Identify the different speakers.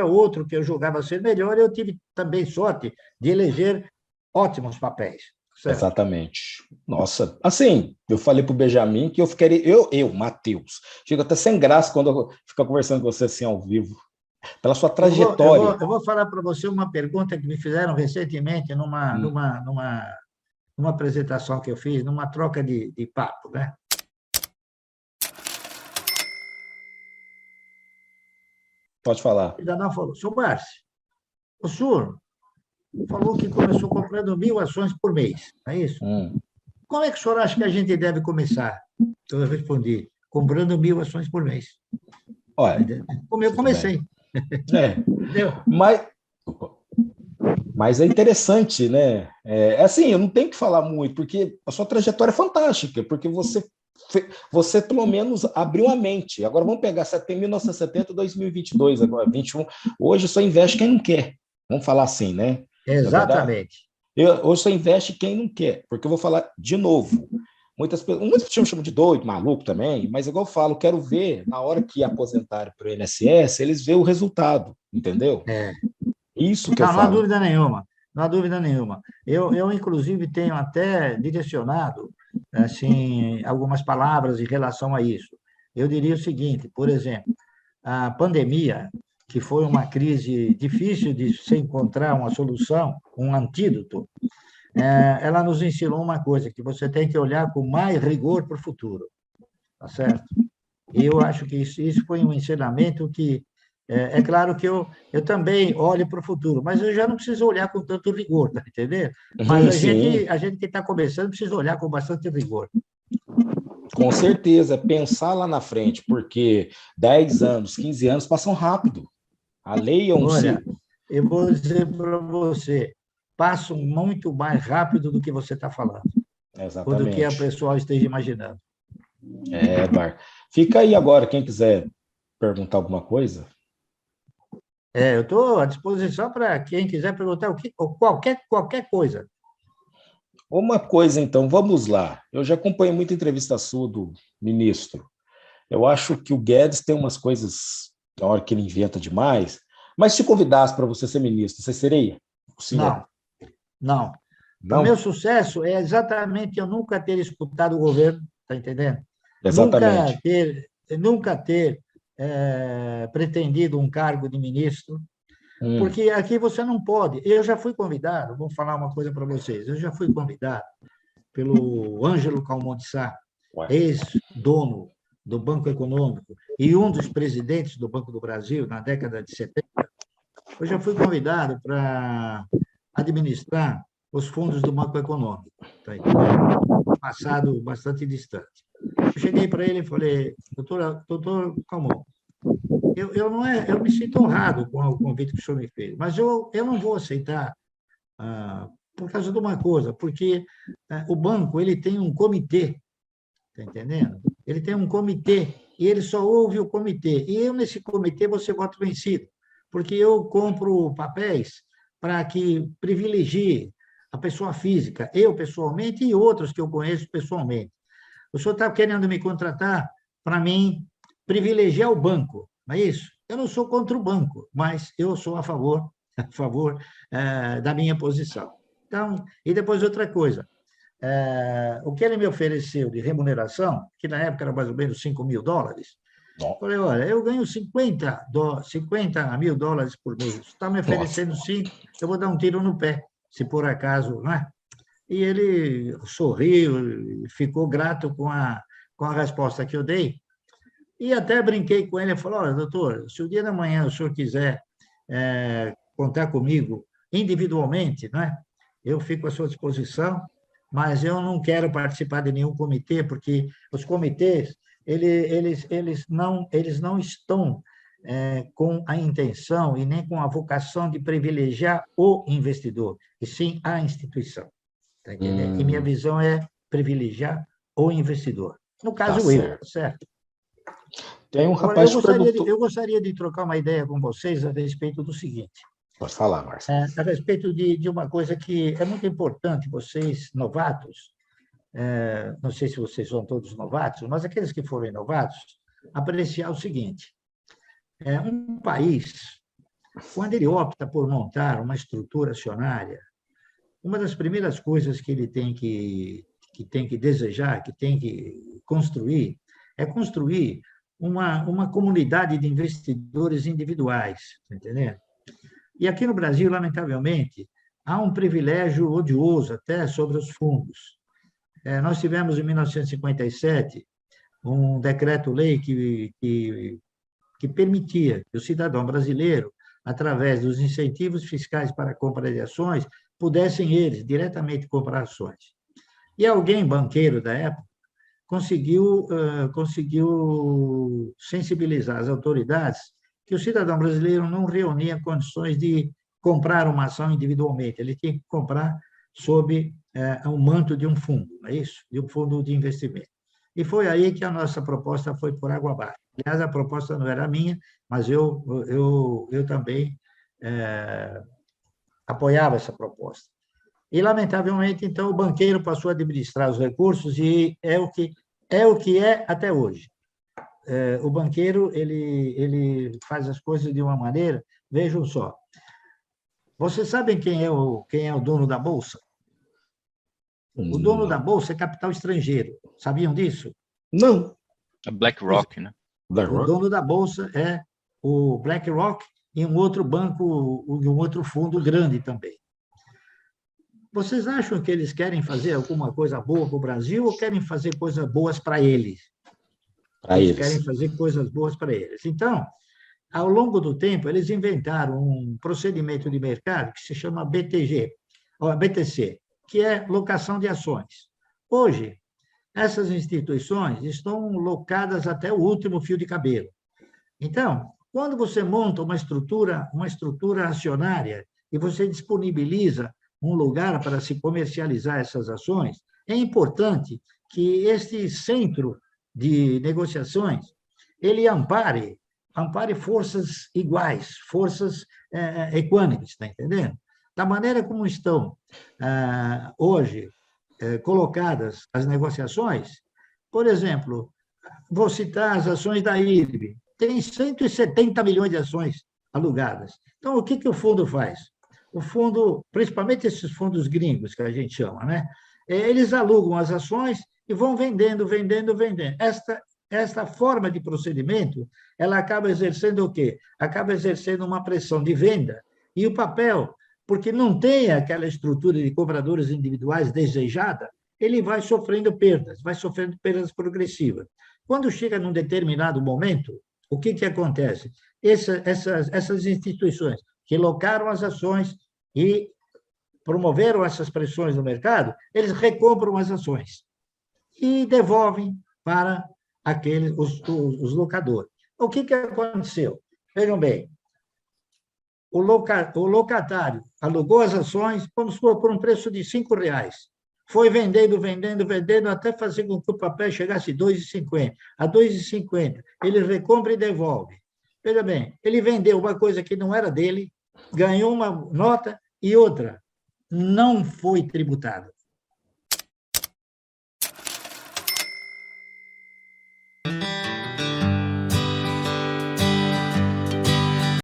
Speaker 1: outro que eu julgava ser melhor, eu tive também sorte de eleger ótimos papéis. Certo?
Speaker 2: Exatamente. Nossa, assim, eu falei para o Benjamin que eu ficaria, Matheus, fico até sem graça quando eu fico conversando com você assim ao vivo, pela sua trajetória.
Speaker 1: Eu vou falar para você uma pergunta que me fizeram recentemente numa apresentação que eu fiz, numa troca de papo, né?
Speaker 2: Pode falar.
Speaker 1: O cidadão falou: "Senhor Márcio, o senhor falou que começou comprando 1.000 ações por mês, não é isso? Como é que o senhor acha que a gente deve começar?" Então eu respondi: "Comprando 1.000 ações por mês."
Speaker 2: Olha,
Speaker 1: Como eu comecei.
Speaker 2: Entendeu? Mas é interessante, né? Assim, eu não tenho que falar muito, porque a sua trajetória é fantástica, porque você pelo menos abriu a mente. Agora vamos pegar 1970, 2022, agora 21. Hoje só investe quem não quer. Vamos falar assim, né?
Speaker 1: Exatamente.
Speaker 2: Hoje só investe quem não quer, porque eu vou falar de novo. Muitas pessoas chamam de doido, maluco também, mas igual eu falo, quero ver, na hora que aposentarem para o INSS, eles veem o resultado, entendeu? Isso que eu
Speaker 1: Não, não há
Speaker 2: falo.
Speaker 1: dúvida nenhuma. Não há dúvida nenhuma. Inclusive, tenho até direcionado assim, algumas palavras em relação a isso. Eu diria o seguinte, por exemplo, a pandemia, que foi uma crise difícil de se encontrar uma solução, um antídoto, ela nos ensinou uma coisa, que você tem que olhar com mais rigor para o futuro, tá certo? E eu acho que isso foi um ensinamento que, é claro que eu também olho para o futuro, mas eu já não preciso olhar com tanto rigor, tá entendendo? Mas a gente que está começando precisa olhar com bastante rigor.
Speaker 2: Com certeza, pensar lá na frente, porque 10 anos, 15 anos passam rápido. A lei é um
Speaker 1: Olha,
Speaker 2: ciclo.
Speaker 1: eu vou dizer para você, passam muito mais rápido do que você está falando, ou do que a
Speaker 2: Exatamente.
Speaker 1: pessoa esteja imaginando.
Speaker 2: Bar. Fica aí agora, quem quiser perguntar alguma coisa.
Speaker 1: Eu estou à disposição para quem quiser perguntar qualquer coisa.
Speaker 2: Uma coisa, então, vamos lá. Eu já acompanhei muita entrevista sua do ministro. Eu acho que o Guedes tem umas coisas, na hora que ele inventa demais, mas se convidasse para você ser ministro, você seria? O senhor?
Speaker 1: Não, não. O meu
Speaker 2: Não?
Speaker 1: sucesso é exatamente eu nunca ter escutado o governo, está entendendo? Nunca
Speaker 2: Exatamente.
Speaker 1: ter, nunca ter pretendido um cargo de ministro, porque aqui você não pode. Eu já fui convidado, vou falar uma coisa para vocês, eu já fui convidado pelo Ângelo Calmon de Sá,
Speaker 2: Ué.
Speaker 1: ex-dono do Banco Econômico e um dos presidentes do Banco do Brasil na década de 70. Eu já fui convidado para administrar os fundos do Banco Econômico, tá entendendo? Passado bastante distante. Eu cheguei para ele e falei: doutor Calmon, eu me sinto honrado com o convite que o senhor me fez, mas eu não vou aceitar por causa de uma coisa, porque o banco ele tem um comitê, tá entendendo? Ele tem um comitê e ele só ouve o comitê. E eu, nesse comitê, vou ser voto vencido, porque eu compro papéis para que privilegie a pessoa física, eu pessoalmente e outros que eu conheço pessoalmente. O senhor está querendo me contratar para mim privilegiar o banco, não é isso? Eu não sou contra o banco, mas eu sou a favor da minha posição. Então, e depois outra coisa, o que ele me ofereceu de remuneração, que na época era mais ou menos $5.000, falei: olha, eu ganho 50 mil dólares por mês, está me oferecendo 5, eu vou dar um tiro no pé, se por acaso, não é? E ele sorriu, ficou grato com a resposta que eu dei, e até brinquei com ele, e falei: olha, doutor, se o dia da manhã o senhor quiser contar comigo individualmente, não é? Eu fico à sua disposição, mas eu não quero participar de nenhum comitê, porque os comitês, eles não estão com a intenção e nem com a vocação de privilegiar o investidor, e sim a instituição. Tá entendendo? E minha visão é privilegiar o investidor. No
Speaker 2: Tá
Speaker 1: caso, eu,
Speaker 2: certo.
Speaker 1: certo?
Speaker 2: Tem um
Speaker 1: Agora,
Speaker 2: rapaz que perguntou.
Speaker 1: eu gostaria de trocar uma ideia com vocês a respeito do seguinte.
Speaker 2: Pode falar, Márcio.
Speaker 1: A respeito de uma coisa que é muito importante, vocês novatos, não sei se vocês são todos novatos, mas aqueles que forem novatos, apreciar o seguinte: um país quando ele opta por montar uma estrutura acionária, uma das primeiras coisas que ele tem que desejar, que tem que construir, é construir uma comunidade de investidores individuais, tá entendendo? E aqui no Brasil, lamentavelmente, há um privilégio odioso até sobre os fundos. Nós tivemos, em 1957, um decreto-lei que permitia que o cidadão brasileiro, através dos incentivos fiscais para a compra de ações, pudessem eles diretamente comprar ações. E alguém, banqueiro da época, conseguiu sensibilizar as autoridades que o cidadão brasileiro não reunia condições de comprar uma ação individualmente, ele tinha que comprar sob o manto de um fundo, não é isso? De um fundo de investimento. E foi aí que a nossa proposta foi por água abaixo. Aliás, a proposta não era minha, mas eu também apoiava essa proposta. E, lamentavelmente, então, o banqueiro passou a administrar os recursos e é o que é até hoje. O banqueiro ele faz as coisas de uma maneira, vejam só. Vocês sabem quem é o dono da Bolsa? O dono da Bolsa é capital estrangeiro. Sabiam disso?
Speaker 2: Não.
Speaker 3: A BlackRock, né?
Speaker 1: O dono da Bolsa é o BlackRock e um outro banco, um outro fundo grande também. Vocês acham que eles querem fazer alguma coisa boa para o Brasil ou querem fazer coisas boas para eles? Eles querem fazer coisas boas para eles. Então, ao longo do tempo, eles inventaram um procedimento de mercado que se chama BTC, que é locação de ações. Hoje, essas instituições estão locadas até o último fio de cabelo. Então, quando você monta uma estrutura acionária e você disponibiliza um lugar para se comercializar essas ações, é importante que este centro de negociações ele ampare forças iguais, forças equânimes, está entendendo? Da maneira como estão hoje colocadas as negociações, por exemplo, vou citar as ações da IRB, tem 170 milhões de ações alugadas. Então, o que o fundo faz? O fundo, principalmente esses fundos gringos, que a gente chama, né? Eles alugam as ações e vão vendendo. Esta forma de procedimento, ela acaba exercendo o quê? Acaba exercendo uma pressão de venda e o papel, porque não tem aquela estrutura de compradores individuais desejada, ele vai sofrendo perdas progressivas. Quando chega num determinado momento, o que acontece? Essas instituições que locaram as ações e promoveram essas pressões no mercado, eles recompram as ações e devolvem para os locadores. O que aconteceu? Vejam bem, o locatário alugou as ações, vamos supor, por um preço de R$5. Foi vendendo, até fazer com que o papel chegasse a R$2,50. A R$2,50, ele recompra e devolve. Veja bem, ele vendeu uma coisa que não era dele, ganhou uma nota e outra não foi tributado.